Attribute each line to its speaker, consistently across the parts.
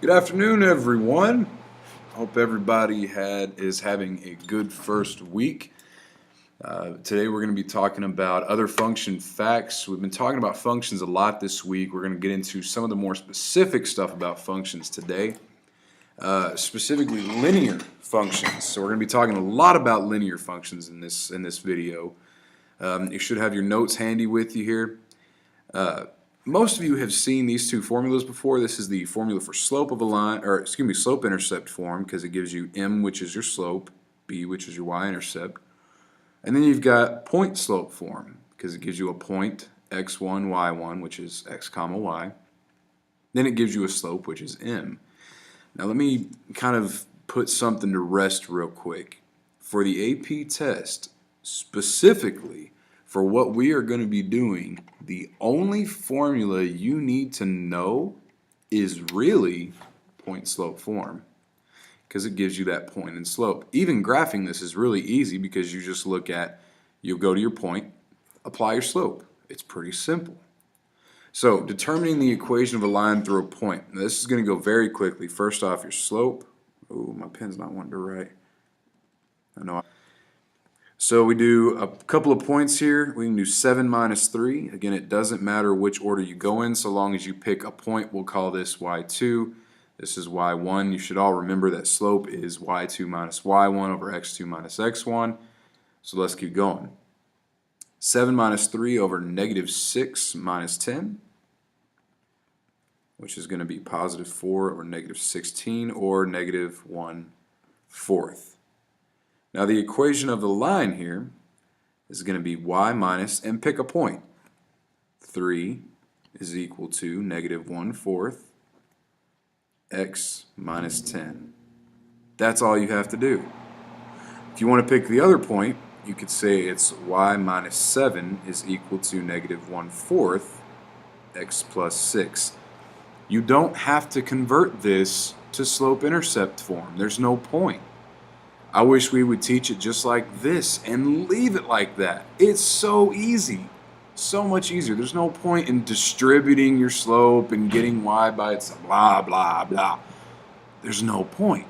Speaker 1: Good afternoon, everyone. Hope everybody is having a good first week. Today we're going to be talking about other function facts. We've been talking about functions a lot this week. We're going to get into some of the more specific stuff about functions today, specifically linear functions. So we're going to be talking a lot about linear functions in this video. You should have your notes handy with you here. Most of you have seen these two formulas before. This is the formula for slope of a line, or excuse me, slope-intercept form, because it gives you m, which is your slope, b, which is your y-intercept. And then you've got point slope form, because it gives you a point, x1, y1, which is x comma y. Then it gives you a slope, which is m. Now let me kind of put something to rest real quick. For the AP test, specifically, for what we are going to be doing, the only formula you need to know is really point slope form, because it gives you that point and slope. Even graphing this is really easy because you just look at, you'll go to your point, apply your slope. It's pretty simple. So determining the equation of a line through a point. Now this is going to go very quickly. First off, your slope. Oh, my pen's not wanting to write. I know. So we do a couple of points here. We can do 7 minus 3. Again, it doesn't matter which order you go in, so long as you pick a point. We'll call this y2. This is y1. You should all remember that slope is y2 minus y1 over x2 minus x1. So let's keep going. 7 minus 3 over negative 6 minus 10, which is going to be positive 4 over negative 16, or negative 1/4. Now the equation of the line here is going to be y minus, and pick a point, 3 is equal to negative 1/4 x minus 10. That's all you have to do. If you want to pick the other point, you could say it's y minus 7 is equal to negative 1/4 x plus 6. You don't have to convert this to slope-intercept form. There's no point. I wish we would teach it just like this and leave it like that. It's so easy, so much easier. There's no point in distributing your slope and getting y by itself, blah, blah, blah. There's no point.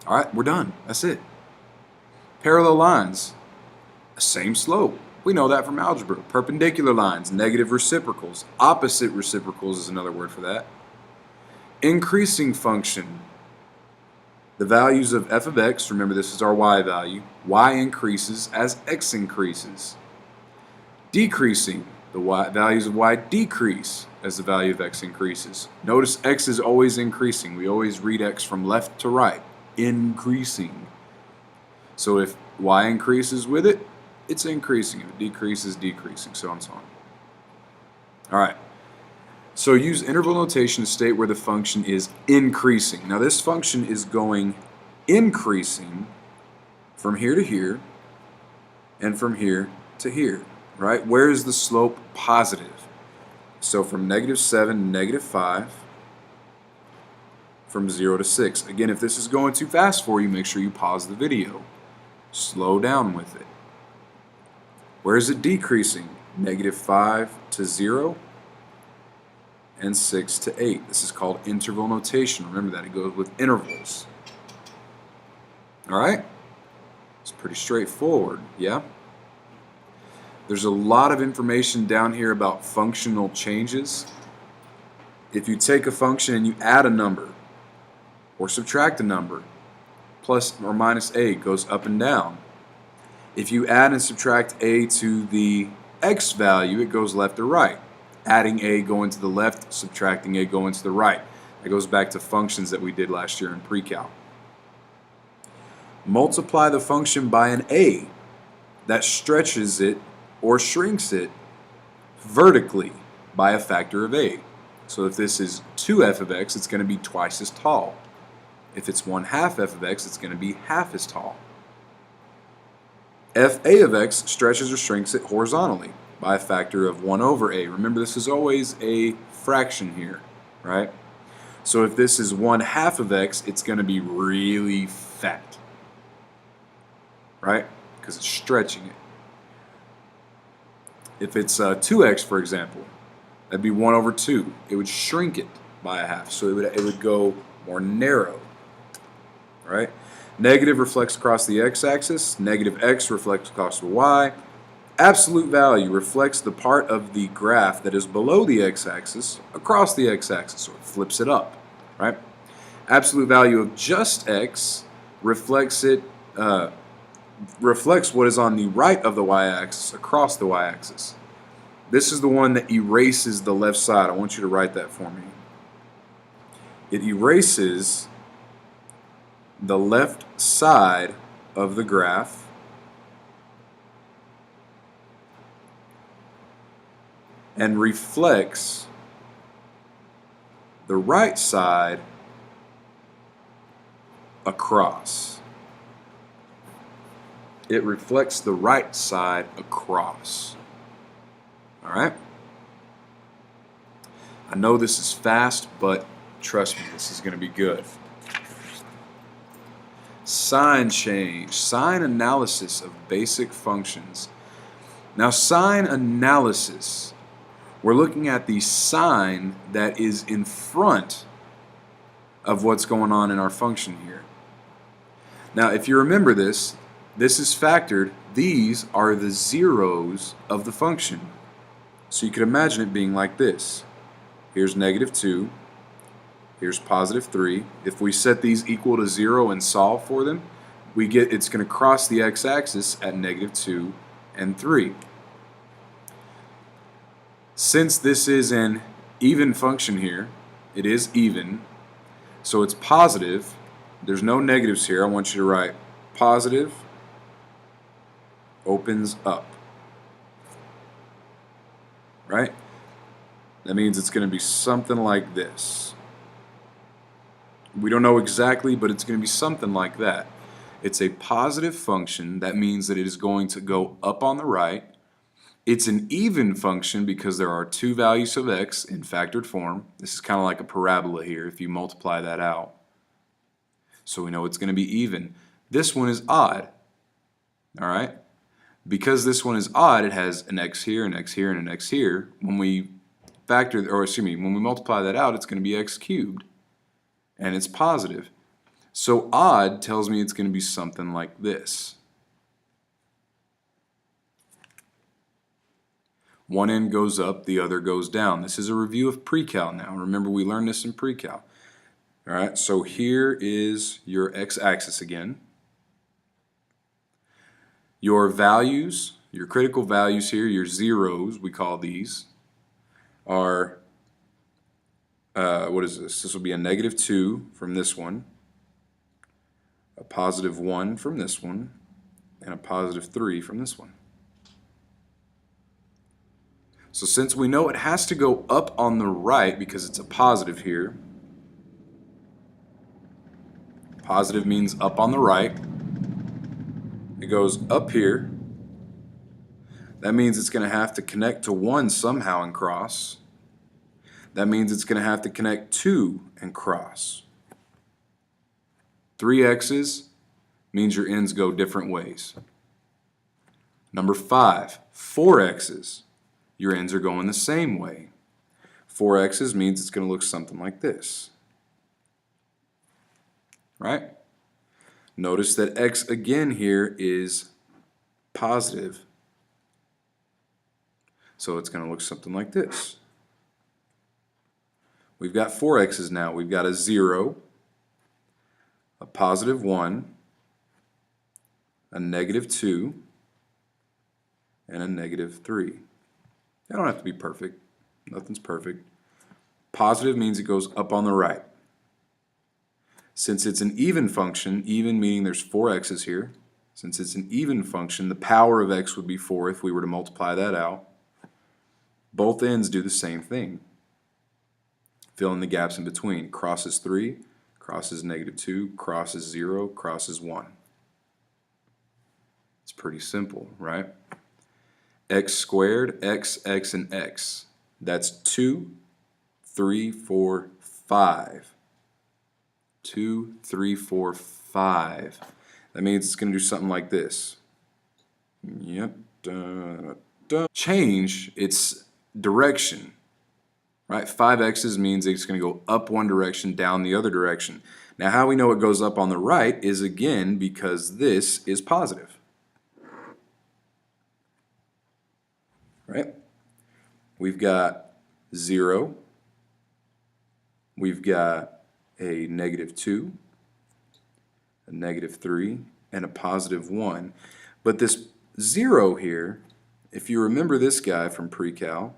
Speaker 1: All right, we're done. That's it. Parallel lines, same slope. We know that from algebra. Perpendicular lines, negative reciprocals. Opposite reciprocals is another word for that. Increasing function. The values of f of x, remember this is our y value, y increases as x increases. Decreasing, the values of y decrease as the value of x increases. Notice x is always increasing. We always read x from left to right, increasing. So if y increases with it, it's increasing. If it decreases, decreasing, so on and so on. All right. So use interval notation to state where the function is increasing. Now this function is going increasing from here to here and from here to here, right? Where is the slope positive? So from negative 7 to negative 5, from 0 to 6. Again, if this is going too fast for you, make sure you pause the video. Slow down with it. Where is it decreasing? Negative 5 to 0. And 6 to 8. This is called interval notation. Remember that, it goes with intervals. Alright? It's pretty straightforward, yeah? There's a lot of information down here about functional changes. If you take a function and you add a number, or subtract a number, plus or minus a goes up and down. If you add and subtract a to the x value, it goes left or right. Adding a going to the left, subtracting a going to the right. That goes back to functions that we did last year in pre-cal. Multiply the function by an a that stretches it or shrinks it vertically by a factor of a. So if this is 2f of x, it's going to be twice as tall. If it's 1/2 f of x, it's going to be half as tall. Fa of x stretches or shrinks it horizontally by a factor of 1 over a. Remember, this is always a fraction here, right? So if this is 1/2 of x, it's going to be really fat, right? Because it's stretching it. If it's 2x, for example, that'd be 1 over 2. It would shrink it by a half. So it would go more narrow, right? Negative reflects across the x-axis. Negative x reflects across the y. Absolute value reflects the part of the graph that is below the x-axis across the x-axis, so it flips it up, right? Absolute value of just x reflects what is on the right of the y-axis across the y-axis. This is the one that erases the left side. I want you to write that for me. It erases the left side of the graph and reflects the right side across. It reflects the right side across. All right? I know this is fast, but trust me, this is going to be good. Sign change, sign analysis of basic functions. Now, sign analysis, we're looking at the sign that is in front of what's going on in our function here. Now, if you remember this is factored. These are the zeros of the function. So you could imagine it being like this. Here's -2. Here's +3. If we set these equal to 0 and solve for them, it's going to cross the x-axis at -2 and 3. Since this is an even function here, it is even, so it's positive. There's no negatives here. I want you to write positive opens up. Right? That means it's going to be something like this. We don't know exactly, but it's going to be something like that. It's a positive function. That means that it is going to go up on the right. It's an even function because there are two values of x in factored form. This is kind of like a parabola here if you multiply that out. So we know it's going to be even. This one is odd. All right? Because this one is odd, it has an x here, an x here, and an x here. When we when we multiply that out, it's going to be x cubed. And it's positive. So odd tells me it's going to be something like this. One end goes up, the other goes down. This is a review of pre-cal now. Remember, we learned this in pre-cal. All right, so here is your x-axis again. Your values, your critical values here, your zeros, we call these, are, what is this? This will be a -2 from this one, a +1 from this one, and a +3 from this one. So since we know it has to go up on the right because it's a positive here, positive means up on the right. It goes up here. That means it's going to have to connect to 1 somehow and cross. That means it's going to have to connect 2 and cross. 3 x's means your ends go different ways. Number 5, 4 x's. Your ends are going the same way. 4 x's means it's going to look something like this. Right? Notice that x again here is positive. So it's going to look something like this. We've got 4 x's now. We've got a 0, a +1, a -2, and a -3. They don't have to be perfect. Nothing's perfect. Positive means it goes up on the right. Since it's an even function, even meaning there's 4 x's here, since it's an even function, the power of x would be 4 if we were to multiply that out. Both ends do the same thing. Fill in the gaps in between. Crosses 3, crosses -2, crosses 0, crosses 1. It's pretty simple, right? X squared, x, and x. That's 2, 3, 4, 5. 2, 3, 4, 5. That means it's going to do something like this. Yep. Change its direction. right? 5x's means it's going to go up one direction, down the other direction. Now, how we know it goes up on the right is, again, because this is positive, right? We've got 0, we've got a -2, a -3, and a +1. But this 0 here, if you remember this guy from pre-cal,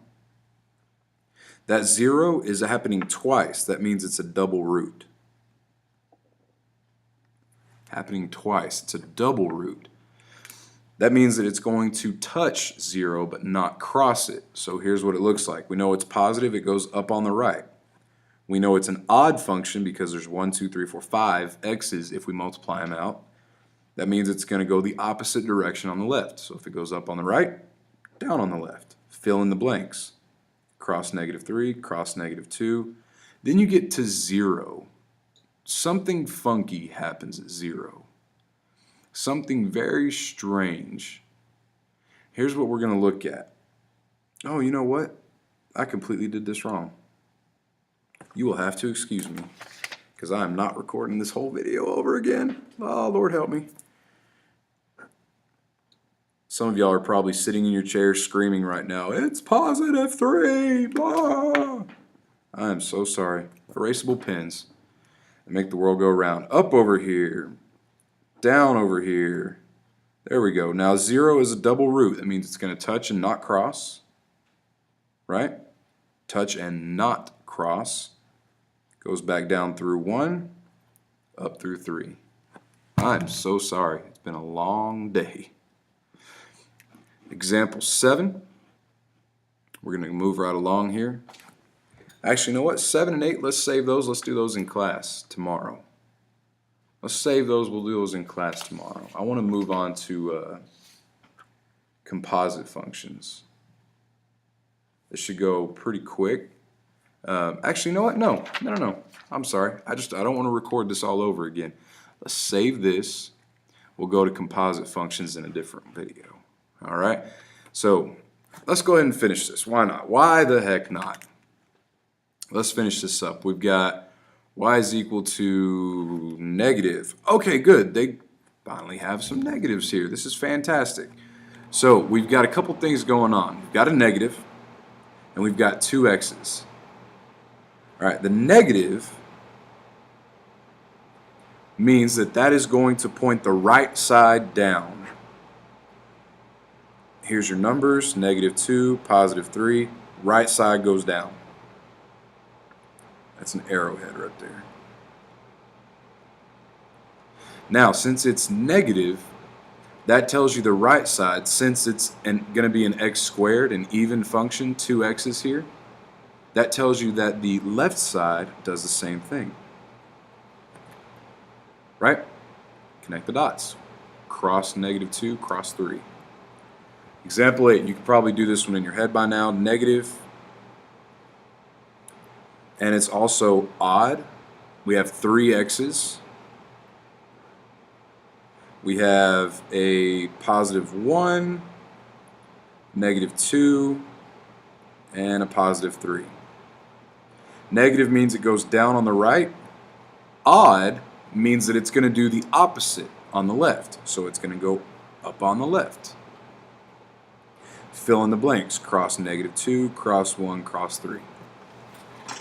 Speaker 1: that 0 is happening twice. That means it's a double root. Happening twice. It's a double root. That means that it's going to touch 0 but not cross it. So here's what it looks like. We know it's positive, it goes up on the right. We know it's an odd function because there's 1, 2, 3, 4, 5 x's if we multiply them out. That means it's going to go the opposite direction on the left. So if it goes up on the right, down on the left. Fill in the blanks. Cross -3, cross -2. Then you get to 0. Something funky happens at 0. Something very strange. Here's what we're going to look at. Oh, you know what? I completely did this wrong. You will have to excuse me because I am not recording this whole video over again. Oh, Lord help me. Some of y'all are probably sitting in your chairs screaming right now, it's +3, blah. I am so sorry. Erasable pens that make the world go round. Up over here, down over here. There we go. Now 0 is a double root. That means it's going to touch and not cross, right? Touch and not cross. Goes back down through 1, up through 3. I'm so sorry. It's been a long day. Example 7. We're going to move right along here. Actually, you know what? 7 and 8, let's save those. Let's do those in class tomorrow. Let's save those. We'll do those in class tomorrow. I want to move on to composite functions. This should go pretty quick. Actually, you know what? No. I'm sorry. I don't want to record this all over again. Let's save this. We'll go to composite functions in a different video. All right? So let's go ahead and finish this. Why not? Why the heck not? Let's finish this up. We've got y is equal to negative. Okay, good. They finally have some negatives here. This is fantastic. So we've got a couple things going on. We've got a negative, and we've got 2 x's. All right, the negative means that is going to point the right side down. Here's your numbers, -2, +3. Right side goes down. That's an arrowhead right there. Now, since it's negative, that tells you the right side, since it's going to be an x squared, an even function, 2 x's here, that tells you that the left side does the same thing. Right? Connect the dots. Cross -2, cross 3. Example 8, you can probably do this one in your head by now. Negative, and it's also odd. We have 3 x's. We have a +1, -2, and a +3. Negative means it goes down on the right. Odd means that it's going to do the opposite on the left. So it's going to go up on the left. Fill in the blanks. Cross -2, cross 1, cross 3.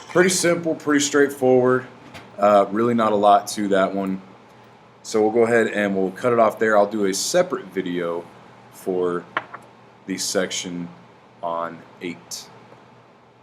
Speaker 1: Pretty simple, pretty straightforward. Really not a lot to that one. So we'll go ahead and we'll cut it off there. I'll do a separate video for the section on 8.